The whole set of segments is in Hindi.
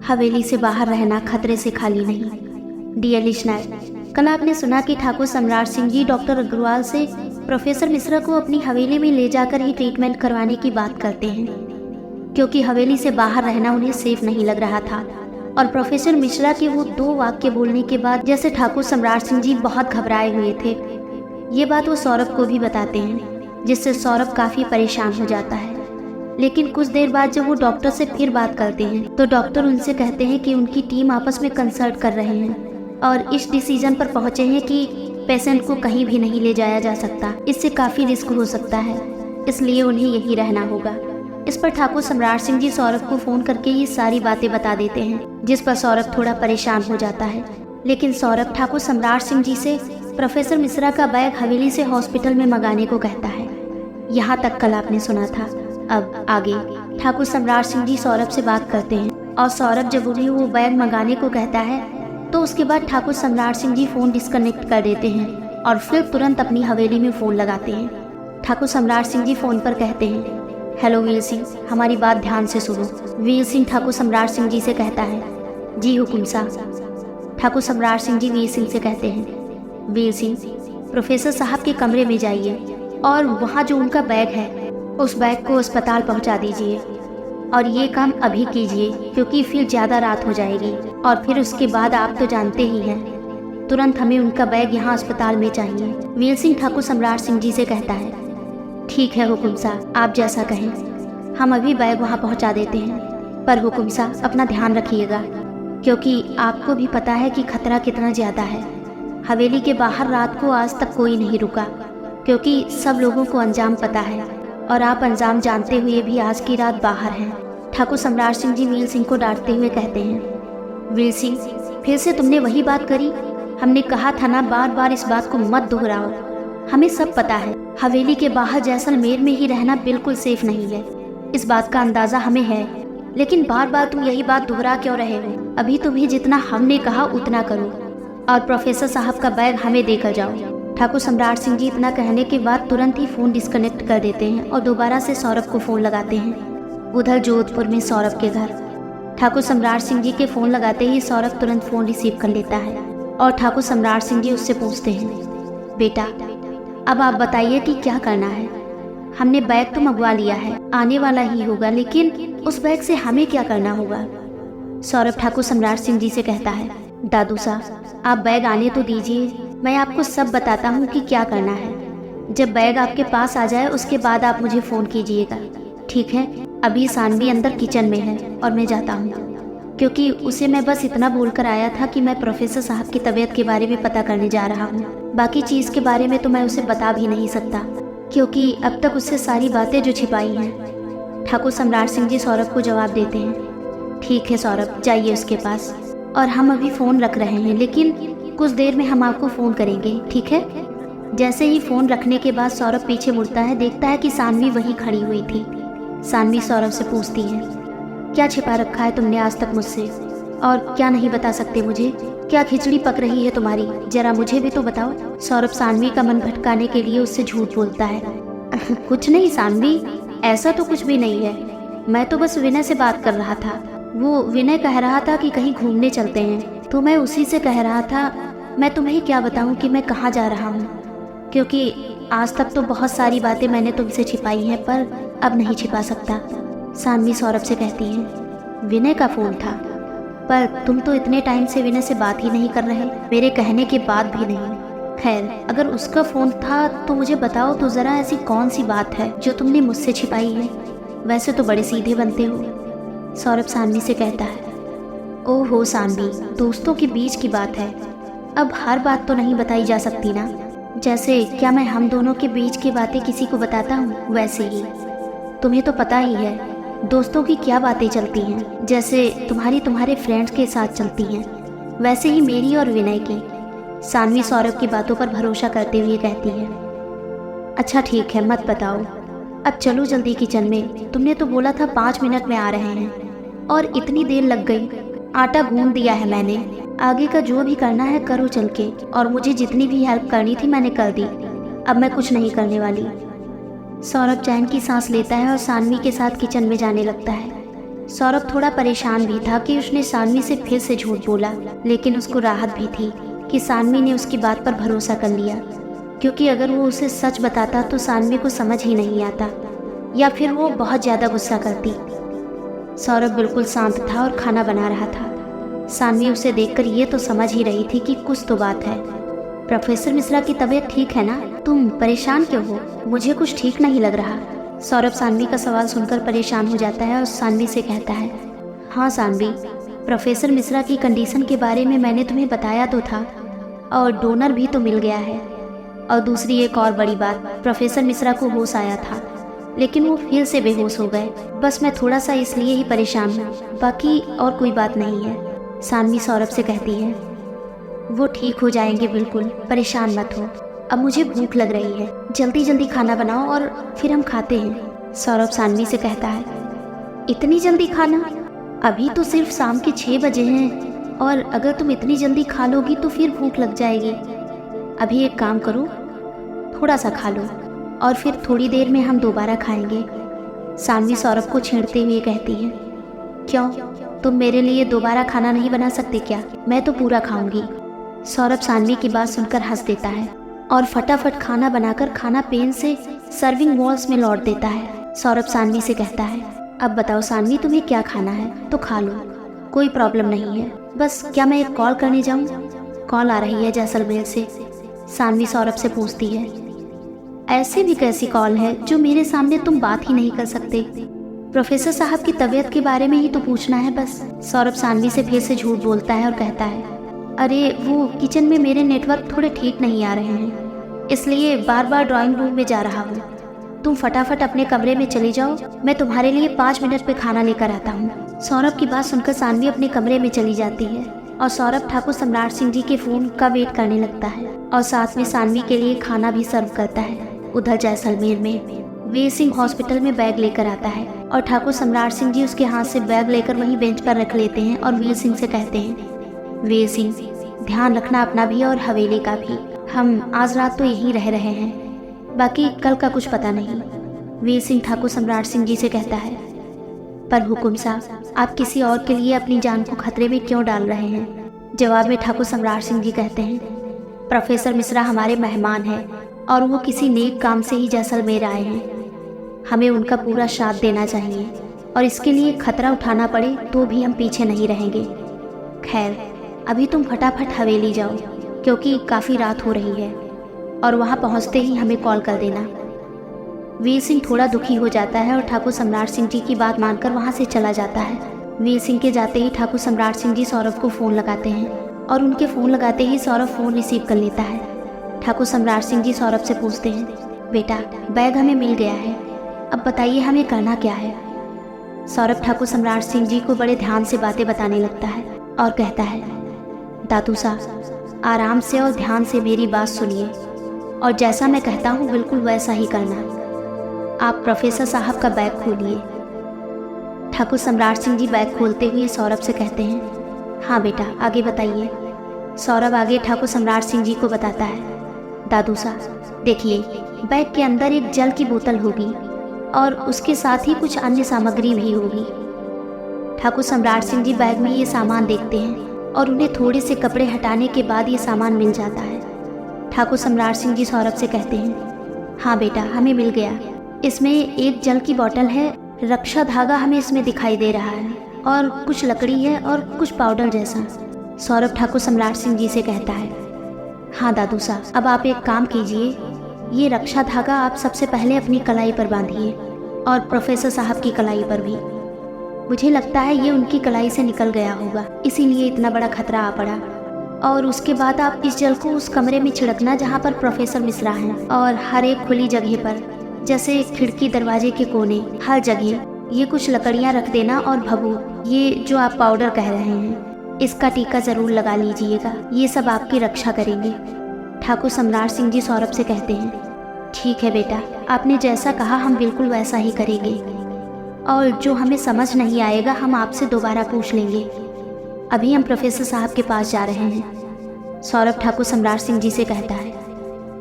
हवेली से बाहर रहना खतरे से खाली नहीं। डियर लिसनर, कल आपने सुना कि ठाकुर सम्राट सिंह जी डॉक्टर अग्रवाल से प्रोफेसर मिश्रा को अपनी हवेली में ले जाकर ही ट्रीटमेंट करवाने की बात करते हैं, क्योंकि हवेली से बाहर रहना उन्हें सेफ नहीं लग रहा था। और प्रोफेसर मिश्रा के वो 2 वाक्य बोलने के बाद जैसे ठाकुर सम्राट सिंह जी बहुत घबराए हुए थे। ये बात वो सौरभ को भी बताते हैं, जिससे सौरभ काफ़ी परेशान हो जाता है। लेकिन कुछ देर बाद जब वो डॉक्टर से फिर बात करते हैं तो डॉक्टर उनसे कहते हैं कि उनकी टीम आपस में कंसल्ट कर रहे हैं और इस डिसीजन पर पहुंचे हैं कि पेशेंट को कहीं भी नहीं ले जाया जा सकता, इससे काफ़ी रिस्क हो सकता है, इसलिए उन्हें यहीं रहना होगा। इस पर ठाकुर सम्राट सिंह जी सौरभ को फ़ोन करके ये सारी बातें बता देते हैं, जिस पर सौरभ थोड़ा परेशान हो जाता है। लेकिन सौरभ ठाकुर सम्राट सिंह जी से प्रोफेसर मिश्रा का बैग हवेली से हॉस्पिटल में मंगाने को कहता है। यहाँ तक कल आपने सुना था। अब आगे ठाकुर सम्राट सिंह जी सौरभ से बात करते हैं और सौरभ जब उन्हें वो बैग मंगाने को कहता है तो उसके बाद ठाकुर सम्राट सिंह जी फ़ोन डिस्कनेक्ट कर देते हैं और फिर तुरंत अपनी हवेली में फ़ोन लगाते हैं। ठाकुर सम्राट सिंह जी फ़ोन पर कहते हैं, हेलो वीर सिंह, हमारी बात ध्यान से सुनो। वीर सिंह ठाकुर सम्राट सिंह जी से कहता है, जी हुकुम साहब। ठाकुर सम्राट सिंह जी वीर सिंह से कहते हैं, वीर सिंह, प्रोफेसर साहब के कमरे में जाइए और वहाँ जो उनका बैग है उस बैग को अस्पताल पहुंचा दीजिए और ये काम अभी कीजिए, क्योंकि फिर ज़्यादा रात हो जाएगी और फिर उसके बाद आप तो जानते ही हैं, तुरंत हमें उनका बैग यहाँ अस्पताल में चाहिए। वीर सिंह ठाकुर सम्राट सिंह जी से कहता है, ठीक है हुकुम साहब, आप जैसा कहें, हम अभी बैग वहाँ पहुँचा देते हैं, पर हुकुम साहब अपना ध्यान रखिएगा, क्योंकि आपको भी पता है कि खतरा कितना ज़्यादा है। हवेली के बाहर रात को आज तक कोई नहीं रुका, क्योंकि सब लोगों को अंजाम पता है और आप अंजाम जानते हुए भी आज की रात बाहर हैं। ठाकुर सम्राट सिंह जी वीर सिंह को डांटते हुए कहते हैं, वीर सिंह, फिर से तुमने वही बात करी। हमने कहा था ना, बार बार इस बात को मत दोहराओ। हमें सब पता है, हवेली के बाहर जैसलमेर में ही रहना बिल्कुल सेफ नहीं है, इस बात का अंदाज़ा हमें है, लेकिन बार बार तुम यही बात दोहरा क्यों रहे हो? अभी तुम्हें जितना हमने कहा उतना करो और प्रोफेसर साहब का बैग हमें देकर जाओ। ठाकुर सम्राट सिंह जी इतना कहने के बाद तुरंत ही फ़ोन डिस्कनेक्ट कर देते हैं और दोबारा से सौरभ को फ़ोन लगाते हैं। उधर जोधपुर में सौरभ के घर ठाकुर सम्राट सिंह जी के फ़ोन लगाते ही सौरभ तुरंत फ़ोन रिसीव कर लेता है और ठाकुर सम्राट सिंह जी उससे पूछते हैं, बेटा अब आप बताइए कि क्या करना है। हमने बैग तो मंगवा लिया है, आने वाला ही होगा, लेकिन उस बैग से हमें क्या करना होगा? सौरभ ठाकुर सम्राट सिंह जी से कहता है, दादू साहब आप बैग आने तो दीजिए, मैं आपको सब बताता हूँ कि क्या करना है। जब बैग आपके पास आ जाए उसके बाद आप मुझे फ़ोन कीजिएगा, ठीक है? अभी सानवी अंदर किचन में है और मैं जाता हूँ, क्योंकि उसे मैं बस इतना बोलकर आया था कि मैं प्रोफेसर साहब की तबीयत के बारे में पता करने जा रहा हूँ। बाकी चीज़ के बारे में तो मैं उसे बता भी नहीं सकता, क्योंकि अब तक उससे सारी बातें जो छिपाई हैं। ठाकुर सम्राट सिंह जी सौरभ को जवाब देते हैं, ठीक है सौरभ, जाइए उसके पास, और हम अभी फ़ोन रख रहे हैं, लेकिन कुछ देर में हम आपको फ़ोन करेंगे, ठीक है? जैसे ही फ़ोन रखने के बाद सौरभ पीछे मुड़ता है, देखता है कि सानवी वहीं खड़ी हुई थी। सानवी सौरभ से पूछती है, क्या छिपा रखा है तुमने आज तक मुझसे, और क्या नहीं बता सकते मुझे? क्या खिचड़ी पक रही है तुम्हारी, जरा मुझे भी तो बताओ। सौरभ सानवी का मन भटकाने के लिए उससे झूठ बोलता है, कुछ नहीं सानवी, ऐसा तो कुछ भी नहीं है, मैं तो बस विनय से बात कर रहा था। वो विनय कह रहा था कि कहीं घूमने चलते हैं, तो मैं उसी से कह रहा था। मैं तुम्हें क्या बताऊं कि मैं कहाँ जा रहा हूँ, क्योंकि आज तक तो बहुत सारी बातें मैंने तुमसे छिपाई हैं, पर अब नहीं छिपा सकता। सानवी सौरभ से कहती है, विनय का फ़ोन था, पर तुम तो इतने टाइम से विनय से बात ही नहीं कर रहे, मेरे कहने के बाद भी नहीं। खैर, अगर उसका फ़ोन था तो मुझे बताओ तो ज़रा, ऐसी कौन सी बात है जो तुमने मुझसे छिपाई है? वैसे तो बड़े सीधे बनते हो। सौरभ सानवी से कहता है, ओहो सानवी, दोस्तों के बीच की बात है, अब हर बात तो नहीं बताई जा सकती ना। जैसे क्या मैं हम दोनों के बीच की बातें किसी को बताता हूँ, वैसे ही तुम्हें तो पता ही है दोस्तों की क्या बातें चलती हैं, जैसे तुम्हारे फ्रेंड्स के साथ चलती हैं, वैसे ही मेरी और विनय की। सानवी सौरभ की बातों पर भरोसा करते हुए कहती है, अच्छा ठीक है, मत बताओ, अब चलो जल्दी किचन में। तुमने तो बोला था 5 मिनट में आ रहे हैं और इतनी देर लग गई। आटा गूंद दिया है मैंने, आगे का जो भी करना है करो चल के, और मुझे जितनी भी हेल्प करनी थी मैंने कर दी, अब मैं कुछ नहीं करने वाली। सौरभ चैन की सांस लेता है और सानवी के साथ किचन में जाने लगता है। सौरभ थोड़ा परेशान भी था कि उसने सानवी से फिर से झूठ बोला, लेकिन उसको राहत भी थी कि सानवी ने उसकी बात पर भरोसा कर लिया, क्योंकि अगर वो उसे सच बताता तो सानवी को समझ ही नहीं आता, या फिर वो बहुत ज़्यादा गुस्सा करती। सौरभ बिल्कुल शांत था और खाना बना रहा था। सानवी उसे देखकर ये तो समझ ही रही थी कि कुछ तो बात है। प्रोफेसर मिश्रा की तबीयत ठीक है ना? तुम परेशान क्यों हो? मुझे कुछ ठीक नहीं लग रहा। सौरभ सानवी का सवाल सुनकर परेशान हो जाता है और सानवी से कहता है, हाँ सानवी, प्रोफेसर मिश्रा की कंडीशन के बारे में मैंने तुम्हें बताया तो था, और डोनर भी तो मिल गया है। और दूसरी एक और बड़ी बात, प्रोफेसर मिश्रा को होश आया था, लेकिन वो फिर से बेहोश हो गए। बस मैं थोड़ा सा इसलिए ही परेशान हूँ, बाकी और कोई बात नहीं है। सानवी सौरभ से कहती है, वो ठीक हो जाएंगे, बिल्कुल परेशान मत हो। अब मुझे भूख लग रही है, जल्दी जल्दी खाना बनाओ और फिर हम खाते हैं। सौरभ सानवी से कहता है, इतनी जल्दी खाना? अभी तो सिर्फ शाम के 6 बजे हैं, और अगर तुम इतनी जल्दी खा लोगी तो फिर भूख लग जाएगी। अभी एक काम करो, थोड़ा सा खा लो और फिर थोड़ी देर में हम दोबारा खाएंगे। सानवी सौरभ को छेड़ते हुए कहती है, क्यों, तुम मेरे लिए दोबारा खाना नहीं बना सकते क्या? मैं तो पूरा खाऊंगी। सौरभ सानवी की बात सुनकर हंस देता है और फटाफट खाना बनाकर खाना पेन से सर्विंग वॉल्स में लौट देता है। सौरभ सानवी से कहता है, अब बताओ सानवी, तुम्हें क्या खाना है तो खा लो, कोई प्रॉब्लम नहीं है। बस क्या मैं एक कॉल करने जाऊं? कॉल आ रही है जैसलमेर से। सानवी सौरभ से पूछती है, ऐसे भी कैसी कॉल है जो मेरे सामने तुम बात ही नहीं कर सकते? प्रोफेसर साहब की तबीयत के बारे में ही तो पूछना है बस। सौरभ सानवी से फिर से झूठ बोलता है और कहता है, अरे वो किचन में मेरे नेटवर्क थोड़े ठीक नहीं आ रहे हैं, इसलिए बार बार ड्राइंग रूम में जा रहा हूँ। तुम फटाफट अपने कमरे में चली जाओ, मैं तुम्हारे लिए 5 मिनट पे खाना लेकर आता हूँ। सौरभ की बात सुनकर सानवी अपने कमरे में चली जाती है और सौरभ ठाकुर सम्राट सिंह जी के फ़ोन का वेट करने लगता है और साथ में सानवी के लिए खाना भी सर्व करता है। उधर जैसलमेर में वीर सिंह हॉस्पिटल में बैग लेकर आता है और ठाकुर सम्राट सिंह जी उसके हाथ से बैग लेकर वहीं बेंच पर रख लेते हैं और वीर सिंह से कहते हैं, वीर सिंह, ध्यान रखना अपना भी और हवेली का भी। हम आज रात तो यहीं रह रहे हैं, बाकी कल का कुछ पता नहीं। वीर सिंह ठाकुर सम्राट सिंह जी से कहता है, पर हुकुम साहब, आप किसी और के लिए अपनी जान को खतरे में क्यों डाल रहे हैं? जवाब में ठाकुर सम्राट सिंह जी कहते हैं, प्रोफेसर मिश्रा हमारे मेहमान हैं और वो किसी नेक काम से ही जैसलमेर आए हैं। हमें उनका पूरा साथ देना चाहिए और इसके लिए खतरा उठाना पड़े तो भी हम पीछे नहीं रहेंगे। खैर, अभी तुम फटाफट हवेली जाओ क्योंकि काफ़ी रात हो रही है, और वहाँ पहुँचते ही हमें कॉल कर देना। वीर सिंह थोड़ा दुखी हो जाता है और ठाकुर सम्राट सिंह जी की बात मानकर वहाँ से चला जाता है। वीर सिंह के जाते ही ठाकुर सम्राट सिंह जी सौरभ को फ़ोन लगाते हैं और उनके फ़ोन लगाते ही सौरभ फ़ोन रिसीव कर लेता है। ठाकुर सम्राट सिंह जी सौरभ से पूछते हैं, बेटा, बैग हमें मिल गया है, अब बताइए हमें करना क्या है? सौरभ ठाकुर सम्राट सिंह जी को बड़े ध्यान से बातें बताने लगता है और कहता है, दादू साहब, आराम से और ध्यान से मेरी बात सुनिए और जैसा मैं कहता हूँ बिल्कुल वैसा ही करना। आप प्रोफेसर साहब का बैग खोलिए। ठाकुर सम्राट सिंह जी बैग खोलते हुए सौरभ से कहते हैं, हाँ बेटा, आगे बताइए। सौरभ आगे ठाकुर सम्राट सिंह जी को बताता है, दादू साहब देखिए, बैग के अंदर एक जल की बोतल होगी और उसके साथ ही कुछ अन्य सामग्री भी होगी। ठाकुर सम्राट सिंह जी बैग में ये सामान देखते हैं और उन्हें थोड़े से कपड़े हटाने के बाद ये सामान मिल जाता है। ठाकुर सम्राट सिंह जी सौरभ से कहते हैं, हाँ बेटा, हमें मिल गया। इसमें एक जल की बोतल है, रक्षा धागा हमें इसमें दिखाई दे रहा है और कुछ लकड़ी है और कुछ पाउडर जैसा। सौरभ ठाकुर सम्राट सिंह जी से कहता है, हाँ दादू साहब, अब आप एक काम कीजिए, ये रक्षा धागा आप सबसे पहले अपनी कलाई पर बांधिए और प्रोफेसर साहब की कलाई पर भी। मुझे लगता है ये उनकी कलाई से निकल गया होगा, इसीलिए इतना बड़ा खतरा आ पड़ा। और उसके बाद आप इस जल को उस कमरे में छिड़कना जहाँ पर प्रोफेसर मिश्रा हैं, और हर एक खुली जगह पर, जैसे खिड़की, दरवाजे के कोने, हर जगह ये कुछ लकड़ियाँ रख देना और भभू, ये जो आप पाउडर कह रहे हैं, इसका टीका ज़रूर लगा लीजिएगा, ये सब आपकी रक्षा करेंगे। ठाकुर सम्राट सिंह जी सौरभ से कहते हैं, ठीक है बेटा, आपने जैसा कहा हम बिल्कुल वैसा ही करेंगे, और जो हमें समझ नहीं आएगा हम आपसे दोबारा पूछ लेंगे। अभी हम प्रोफेसर साहब के पास जा रहे हैं। सौरभ ठाकुर सम्राट सिंह जी से कहता है,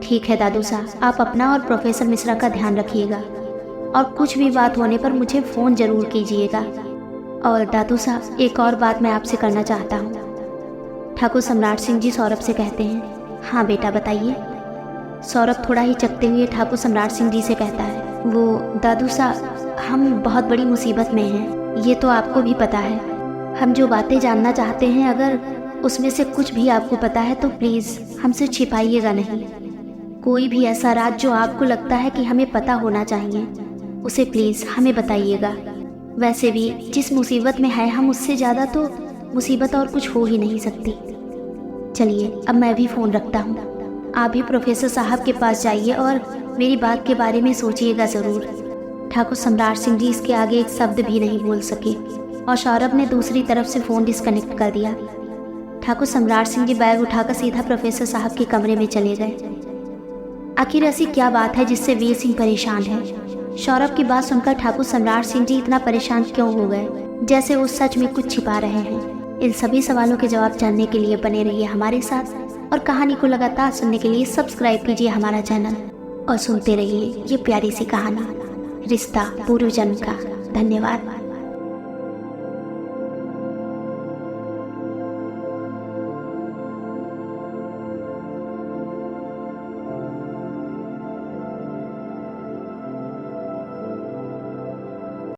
ठीक है दादू साहब, आप अपना और प्रोफेसर मिश्रा का ध्यान रखिएगा और कुछ भी बात होने पर मुझे फ़ोन ज़रूर कीजिएगा। और दादू साहब, एक और बात मैं आपसे करना चाहता हूँ। ठाकुर सम्राट सिंह जी सौरभ से कहते हैं। हाँ बेटा बताइए। सौरभ थोड़ा ही चकते हुए ठाकुर सम्राट सिंह जी से कहता है, वो दादू साहब, हम बहुत बड़ी मुसीबत में हैं, ये तो आपको भी पता है। हम जो बातें जानना चाहते हैं, अगर उसमें से कुछ भी आपको पता है तो प्लीज़ हमसे छिपाइएगा नहीं। कोई भी ऐसा राज जो आपको लगता है कि हमें पता होना चाहिए, उसे प्लीज़ हमें बताइएगा। वैसे भी जिस मुसीबत में है हम, उससे ज़्यादा तो मुसीबत और कुछ हो ही नहीं सकती। चलिए अब मैं भी फ़ोन रखता हूँ। आप भी प्रोफेसर साहब के पास जाइए और मेरी बात के बारे में सोचिएगा ज़रूर। ठाकुर सम्राट सिंह जी इसके आगे एक शब्द भी नहीं बोल सके और सौरभ ने दूसरी तरफ से फ़ोन डिस्कनेक्ट कर दिया। ठाकुर सम्राट सिंह जी बैग उठाकर सीधा प्रोफेसर साहब के कमरे में चले गए। आखिर ऐसी क्या बात है जिससे वीर सिंह परेशान है? सौरभ की बात सुनकर ठाकुर सम्राट सिंह जी इतना परेशान क्यों हो गए, जैसे वो सच में कुछ छिपा रहे हैं? इन सभी सवालों के जवाब जानने के लिए बने रहिए हमारे साथ और कहानी को लगातार सुनने के लिए सब्सक्राइब कीजिए हमारा चैनल और सुनते रहिए ये प्यारी सी कहानी, रिश्ता पूर्व जन्म का। धन्यवाद।